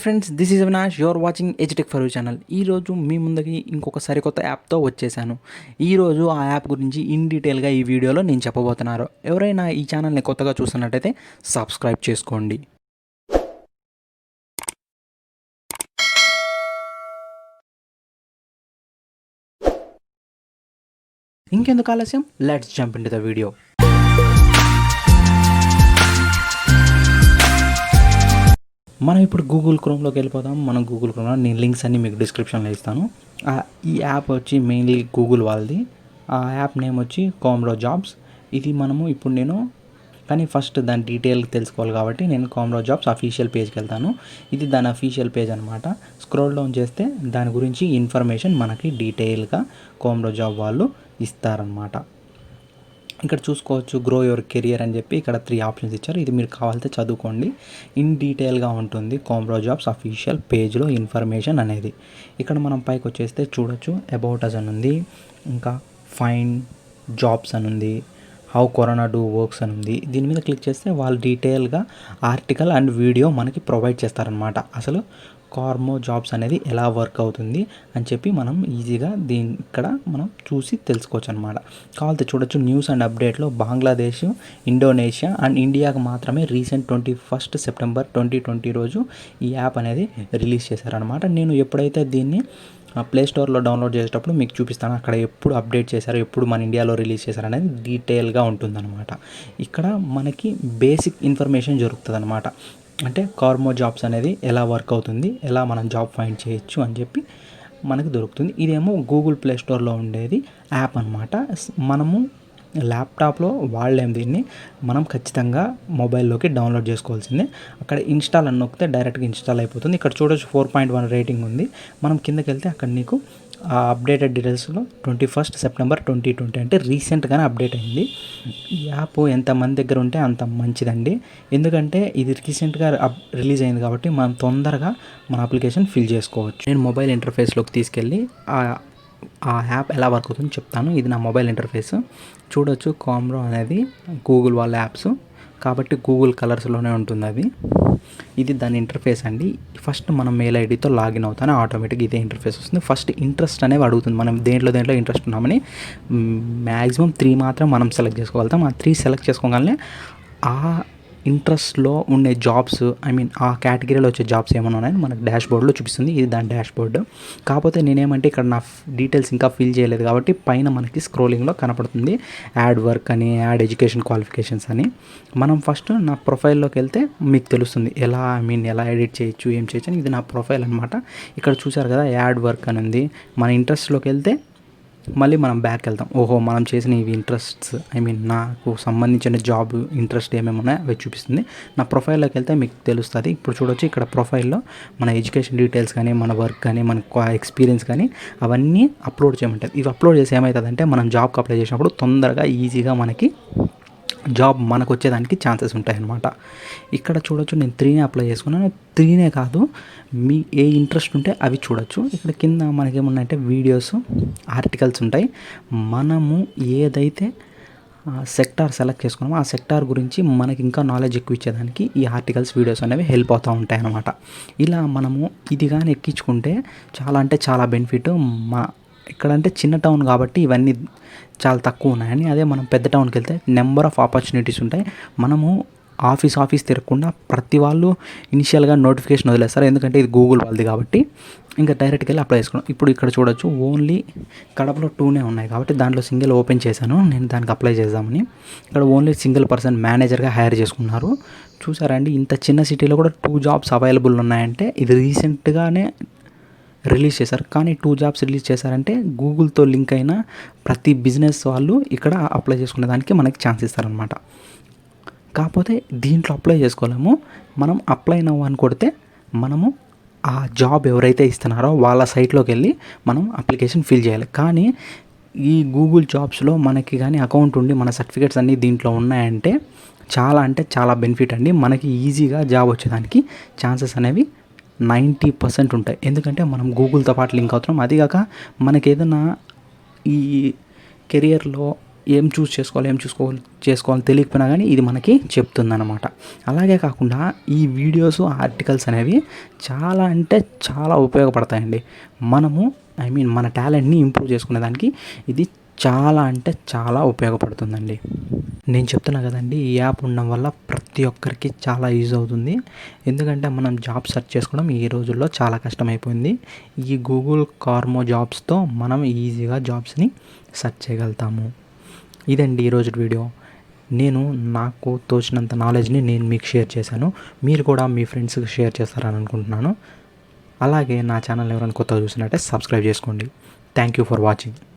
Friends, this is Avinash. Your watching edutech for you channel. ఈరోజు మీ ముందుకి ఇంకొక సరికొత్త యాప్తో వచ్చేసాను. ఈరోజు ఆ యాప్ గురించి ఇన్ డీటెయిల్గా ఈ వీడియోలో నేను చెప్పబోతున్నాను. ఎవరైనా ఈ ఛానల్ని కొత్తగా చూస్తున్నట్టయితే సబ్స్క్రైబ్ చేసుకోండి. ఇంకెందుకు ఆలస్యం, let's jump in to the video. మనం ఇప్పుడు గూగుల్ క్రోమ్లోకి వెళ్ళిపోదాం. మనం గూగుల్ క్రోమ్లో నేను లింక్స్ అన్నీ మీకు డిస్క్రిప్షన్లో ఇస్తాను. ఈ యాప్ వచ్చి మెయిన్లీ గూగుల్ వాళ్ళది. ఆ యాప్ నేమ్ వచ్చి కోమ్రో జాబ్స్. ఇది మనము ఇప్పుడు కానీ ఫస్ట్ దాని డీటెయిల్ తెలుసుకోవాలి కాబట్టి నేను కోమ్రో జాబ్స్ అఫీషియల్ పేజ్కి వెళ్తాను. ఇది దాని అఫీషియల్ పేజ్ అనమాట. స్క్రోల్ డౌన్ చేస్తే దాని గురించి ఇన్ఫర్మేషన్ మనకి డీటెయిల్గా కోమ్రో జాబ్ వాళ్ళు ఇస్తారనమాట. ఇక్కడ చూసుకోవచ్చు గ్రో యువర్ కెరియర్ అని చెప్పి ఇక్కడ 3 ఆప్షన్స్ ఇచ్చారు. ఇది మీరు కావాలితే చదువుకోండి. ఇన్ డీటెయిల్గా ఉంటుంది కోమ్రో జాబ్స్ అఫీషియల్ పేజ్లో ఇన్ఫర్మేషన్ అనేది. ఇక్కడ మనం పైకి వచ్చేస్తే చూడొచ్చు అబౌట్ అస్ అని ఉంది, ఇంకా ఫైండ్ జాబ్స్ అని ఉంది, హౌ కరోనా డూ వర్క్స్ అని ఉంది. దీని మీద క్లిక్ చేస్తే వాళ్ళు డీటెయిల్గా ఆర్టికల్ అండ్ వీడియో మనకి ప్రొవైడ్ చేస్తారనమాట. అసలు కార్మో జాబ్స్ అనేది ఎలా వర్క్ అవుతుంది అని చెప్పి మనం ఈజీగా ఇక్కడ మనం చూసి తెలుసుకోవచ్చు అనమాట. కావాలంటే చూడొచ్చు న్యూస్ అండ్ అప్డేట్లో బంగ్లాదేశ్, ఇండోనేషియా అండ్ ఇండియాకి మాత్రమే రీసెంట్ 21 సెప్టెంబర్ 2020 రోజు ఈ యాప్ అనేది రిలీజ్ చేశారనమాట. నేను ఎప్పుడైతే దీన్ని ప్లే స్టోర్లో డౌన్లోడ్ చేసేటప్పుడు మీకు చూపిస్తాను. అక్కడ ఎప్పుడు అప్డేట్ చేశారు, ఎప్పుడు మన ఇండియాలో రిలీజ్ చేశారు అనేది డీటెయిల్గా ఉంటుందన్నమాట. ఇక్కడ మనకి బేసిక్ ఇన్ఫర్మేషన్ దొరుకుతుంది అనమాట. అంటే కార్మో జాబ్స్ అనేది ఎలా వర్క్ అవుతుంది, ఎలా మనం జాబ్ ఫైండ్ చేయొచ్చు అని చెప్పి మనకు దొరుకుతుంది. ఇదేమో గూగుల్ ప్లే స్టోర్లో ఉండేది యాప్ అనమాట. మనము ల్యాప్టాప్లో వాళ్ళేం దీన్ని మనం ఖచ్చితంగా మొబైల్లోకి డౌన్లోడ్ చేసుకోవాల్సిందే. అక్కడ ఇన్స్టాల్ అని నొక్కితే డైరెక్ట్గా ఇన్స్టాల్ అయిపోతుంది. ఇక్కడ చూడొచ్చు 4.1 రేటింగ్ ఉంది. మనం కిందకి వెళ్తే అక్కడ నీకు ఆ అప్డేటెడ్ డీటెయిల్స్లో 21 సెప్టెంబర్ 2020 అంటే రీసెంట్గానే అప్డేట్ అయింది. ఈ యాప్ ఎంతమంది దగ్గర ఉంటే అంత మంచిదండి. ఎందుకంటే ఇది రీసెంట్గా రిలీజ్ అయింది కాబట్టి మనం తొందరగా మన అప్లికేషన్ ఫిల్ చేసుకోవచ్చు. నేను మొబైల్ ఇంటర్ఫేస్లోకి తీసుకెళ్ళి ఆ యాప్ ఎలా వర్క్ అవుతుందో చెప్తాను. ఇది నా మొబైల్ ఇంటర్ఫేస్. చూడొచ్చు కోమ్రో అనేది గూగుల్ వాళ్ళ యాప్స్ కాబట్టి గూగుల్ కలర్స్లోనే ఉంటుంది అది. ఇది దాని ఇంటర్ఫేస్ అండి. ఫస్ట్ మనం మెయిల్ ఐడితో లాగిన్ అవుతానే ఆటోమేటిక్గా ఇదే ఇంటర్ఫేస్ వస్తుంది. ఫస్ట్ ఇంట్రెస్ట్ అనేవి అడుగుతుంది. మనం దేంట్లో ఇంట్రెస్ట్ ఉన్నామని మ్యాక్సిమం 3 మాత్రం మనం సెలెక్ట్ చేసుకోగలుగుతాం. ఆ 3 సెలెక్ట్ చేసుకోగానే ఆ ఇంట్రెస్ట్లో ఉండే జాబ్స్ ఆ కేటగిరీలో వచ్చే జాబ్స్ ఏమైనా ఉన్నాయని మనకు డాష్ బోర్డ్లో చూపిస్తుంది. ఇది దాని డాష్ బోర్డ్. కాకపోతే నేనేమంటే ఇక్కడ నా డీటెయిల్స్ ఇంకా ఫిల్ చేయలేదు కాబట్టి పైన మనకి స్క్రోలింగ్లో కనపడుతుంది యాడ్ వర్క్ అని, యాడ్ ఎడ్యుకేషన్ క్వాలిఫికేషన్స్ అని. మనం ఫస్ట్ నా ప్రొఫైల్లోకి వెళ్తే మీకు తెలుస్తుంది ఎలా ఎలా ఎడిట్ చేయొచ్చు, ఏం చేయొచ్చు అని. ఇది నా ప్రొఫైల్ అనమాట. ఇక్కడ చూసారు కదా యాడ్ వర్క్ అని ఉంది. మన ఇంట్రెస్ట్లోకి వెళ్తే మళ్ళీ మనం బ్యాక్ వెళ్తాం. ఓహో, మనం చేసిన ఇవి ఇంట్రెస్ట్స్ నాకు సంబంధించిన జాబ్ ఇంట్రెస్ట్ ఏమేమి ఉన్నాయో అవి చూపిస్తుంది. నా ప్రొఫైల్లోకి వెళ్తే మీకు తెలుస్తుంది. ఇప్పుడు చూడొచ్చు ఇక్కడ ప్రొఫైల్లో మన ఎడ్యుకేషన్ డీటెయిల్స్ కానీ, మన వర్క్ కానీ, మన ఎక్స్పీరియన్స్ కానీ అవన్నీ అప్లోడ్ చేయమంటుంది. ఇవి అప్లోడ్ చేసి ఏమవుతుందంటే మనం జాబ్కి అప్లై చేసినప్పుడు తొందరగా ఈజీగా మనకి జాబ్ మనకు వచ్చేదానికి ఛాన్సెస్ ఉంటాయన్నమాట. ఇక్కడ చూడొచ్చు నేను 3నే అప్లై చేసుకున్నాను. 3నే కాదు, మీ ఏ ఇంట్రెస్ట్ ఉంటే అవి చూడొచ్చు. ఇక్కడ కింద మనకేమున్నాయంటే వీడియోస్, ఆర్టికల్స్ ఉంటాయి. మనము ఏదైతే సెక్టార్ సెలెక్ట్ చేసుకున్నామో ఆ సెక్టార్ గురించి మనకి ఇంకా నాలెడ్జ్ ఎక్కువ ఇచ్చేదానికి ఈ ఆర్టికల్స్, వీడియోస్ అనేవి హెల్ప్ అవుతూ ఉంటాయి అన్నమాట. ఇలా మనము ఇది కానీ ఎక్కించుకుంటే చాలా అంటే చాలా బెనిఫిట్. ఇక్కడంటే చిన్న టౌన్ కాబట్టి ఇవన్నీ చాలా తక్కువ ఉన్నాయని. అదే మనం పెద్ద టౌన్కి వెళ్తే నెంబర్ ఆఫ్ ఆపర్చునిటీస్ ఉంటాయి. మనము ఆఫీస్ తిరగకుండా ప్రతి వాళ్ళు ఇనిషియల్గా నోటిఫికేషన్ వదిలేస్తారు. ఎందుకంటే ఇది గూగుల్ వాళ్ళది కాబట్టి ఇంకా డైరెక్ట్గా వెళ్ళి అప్లై చేసుకున్నాం. ఇప్పుడు ఇక్కడ చూడొచ్చు ఓన్లీ కడపలో 2నే ఉన్నాయి కాబట్టి దాంట్లో సింగిల్ ఓపెన్ చేశాను నేను దానికి అప్లై చేద్దామని. ఇక్కడ ఓన్లీ సింగిల్ పర్సన్ మేనేజర్గా హైర్ చేసుకున్నారు. చూసారండి, ఇంత చిన్న సిటీలో కూడా 2 జాబ్స్ అవైలబుల్ ఉన్నాయంటే ఇది రీసెంట్గానే రిలీజ్ చేశారు. కానీ 2 జాబ్స్ రిలీజ్ చేశారంటే గూగుల్తో లింక్ అయిన ప్రతి బిజినెస్ వాళ్ళు ఇక్కడ అప్లై చేసుకునే దానికి మనకి ఛాన్స్ ఇస్తారనమాట. కాకపోతే దీంట్లో అప్లై చేసుకోలేము. మనం అప్లై నౌ అని కొడితే మనము ఆ జాబ్ ఎవరైతే ఇస్తున్నారో వాళ్ళ సైట్లోకి వెళ్ళి మనం అప్లికేషన్ ఫిల్ చేయాలి. కానీ ఈ గూగుల్ జాబ్స్లో మనకి కానీ అకౌంట్ ఉండి మన సర్టిఫికేట్స్ అన్నీ దీంట్లో ఉన్నాయంటే చాలా అంటే చాలా బెనిఫిట్ అండి. మనకి ఈజీగా జాబ్ వచ్చేదానికి ఛాన్సెస్ అనేవి 90% ఉంటాయి. ఎందుకంటే మనం గూగుల్తో పాటు లింక్ అవుతున్నాం. అదిగాక మనకి ఏదైనా ఈ కెరియర్లో ఏం చేసుకోవాలో తెలియకపోయినా కానీ ఇది మనకి చెప్తుందన్నమాట. అలాగే కాకుండా ఈ వీడియోస్, ఆర్టికల్స్ అనేవి చాలా అంటే చాలా ఉపయోగపడతాయండి. మనము మన టాలెంట్ని ఇంప్రూవ్ చేసుకునేదానికి ఇది చాలా అంటే చాలా ఉపయోగపడుతుందండి. నేను చెప్తున్నా కదండి, ఈ యాప్ ఉండడం వల్ల ప్రతి ఒక్కరికి చాలా యూజ్ అవుతుంది. ఎందుకంటే మనం జాబ్ సెర్చ్ చేసుకోవడం ఈ రోజుల్లో చాలా కష్టమైపోయింది. ఈ గూగుల్ కార్మో జాబ్స్తో మనం ఈజీగా జాబ్స్ని సెర్చ్ చేయగలుగుతాము. ఇదండి ఈరోజు వీడియో. నాకు తోచినంత నాలెడ్జ్ని నేను మీకు షేర్ చేశాను. మీరు కూడా మీ ఫ్రెండ్స్కి షేర్ చేస్తారని అనుకుంటున్నాను. అలాగే నా ఛానల్ ఎవరైనా కొత్తగా చూసినట్టే సబ్స్క్రైబ్ చేసుకోండి. Thank you for watching.